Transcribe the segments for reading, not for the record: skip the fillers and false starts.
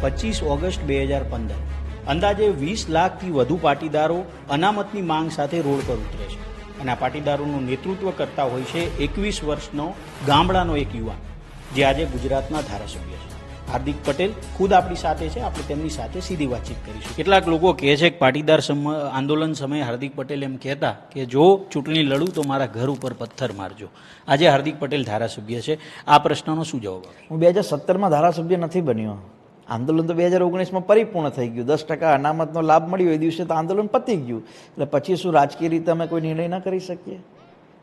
25 August 2015 અંદાજે 20 લાખથી વધુ પાટીદારો અનામતની માંગ સાથે રોડ પર ઉતરે છે અને આ પાટીદારોનું નેતૃત્વ કરતા હોય છે 21 વર્ષનો ગામડાનો એક યુવાન જે આજે ગુજરાતના ધારાસભ્ય છે હાર્દિક પટેલ ખુદ આપણી સાથે છે. આપણે તેમની સાથે સીધી વાતચીત કરીશું. કેટલાક લોકો કહે છે કે પાટીદાર આંદોલન સમયે હાર્દિક પટેલ એમ કહેતા કે જો ચૂંટણી લડું તો મારા ઘર ઉપર પથ્થર મારજો. આજે હાર્દિક પટેલ ધારાસભ્ય છે. આ પ્રશ્નનો શું જવાબ આપે? હું 2017માં ધારાસભ્ય નથી બન્યો. આંદોલન તો 2019માં પરિપૂર્ણ થઈ ગયું. 10% અનામતનો લાભ મળ્યો એ દિવસે તો આંદોલન પતી ગયું. એટલે પછી શું રાજકીય રીતે અમે કોઈ નિર્ણય ના કરી શકીએ?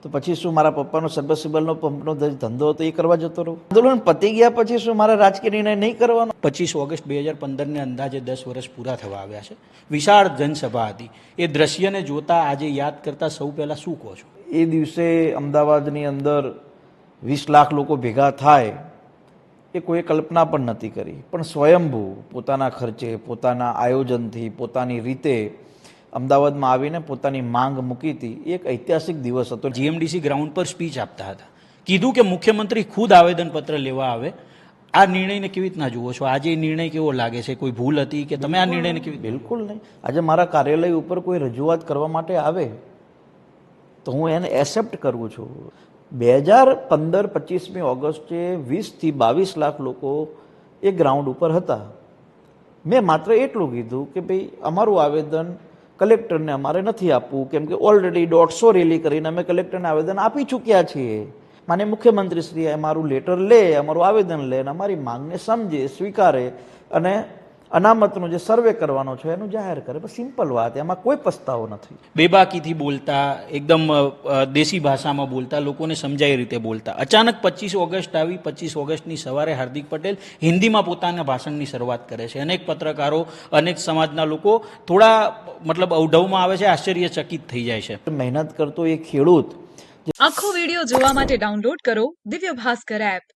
તો પછી શું મારા પપ્પાનો સબમર્સિબલનો પંપનો ધંધો હતો એ કરવા જતો રહું? આંદોલન પતી ગયા પછી શું મારા રાજકીય નિર્ણય નહીં કરવાનો? 25 ઓગસ્ટ 2015ને અંદાજે 10 વર્ષ પૂરા થવા આવ્યા છે. વિશાળ જનસભા હતી. એ દ્રશ્યને જોતા આજે યાદ કરતા સૌ પહેલાં શું કહો છો? એ દિવસે અમદાવાદની અંદર 20 લાખ લોકો ભેગા થાય એ કોઈ કલ્પના પણ નથી કરી. પણ સ્વયંભૂ પોતાના ખર્ચે, પોતાના આયોજનથી, પોતાની રીતે અમદાવાદમાં આવીને પોતાની માંગ મૂકી હતી. એક ઐતિહાસિક દિવસ હતો. જીએમડીસી ગ્રાઉન્ડ પર સ્પીચ આપતા હતા. કીધું કે મુખ્યમંત્રી ખુદ આવેદનપત્ર લેવા આવે. આ નિર્ણયને કેવી રીતના જુઓ છો? આજે એ નિર્ણય કેવો લાગે છે? કોઈ ભૂલ હતી કે તમે આ નિર્ણયને કેવી? બિલકુલ નહીં. આજે મારા કાર્યાલય ઉપર કોઈ રજૂઆત કરવા માટે આવે તો હું એને એક્સેપ્ટ કરું છું. 2015 25મી ઓગસ્ટે 20થી 22 લાખ લોકો એ ગ્રાઉન્ડ ઉપર હતા. મેં માત્ર એટલું કીધું કે ભાઈ અમારું આવેદન કલેક્ટરને અમારે નથી આપવું, કેમ કે ઓલરેડી 150 રેલી કરીને અમે કલેક્ટરને આવેદન આપી ચૂક્યા છીએ. માને મુખ્યમંત્રીશ્રી અમારું લેટર લે, અમારું આવેદન લે અને અમારી માંગને સમજે, સ્વીકારે અને અનામતનો જે સર્વે કરવાનો છે એનું જાહેર કરે. બસ સિમ્પલ વાત, એમાં કોઈ પસ્તાવો નથી. બેબાકીથી બોલતા, એકદમ દેશી ભાષામાં બોલતા, લોકોને સમજાય રીતે બોલતા. અચાનક 25 ઓગસ્ટ આવી. 25 ઓગસ્ટની સવારે હાર્દિક પટેલ હિન્દીમાં પોતાના ભાષણની શરૂઆત કરે છે. અનેક પત્રકારો, અનેક સમાજના લોકો થોડા અવઢવમાં આવે છે, આશ્ચર્યચકિત થઈ જાય છે. મહેનત કરતો એ ખેડૂત આખો વિડિયો જોવા માટે ડાઉનલોડ કરો દિવ્ય ભાસ્કર એપ.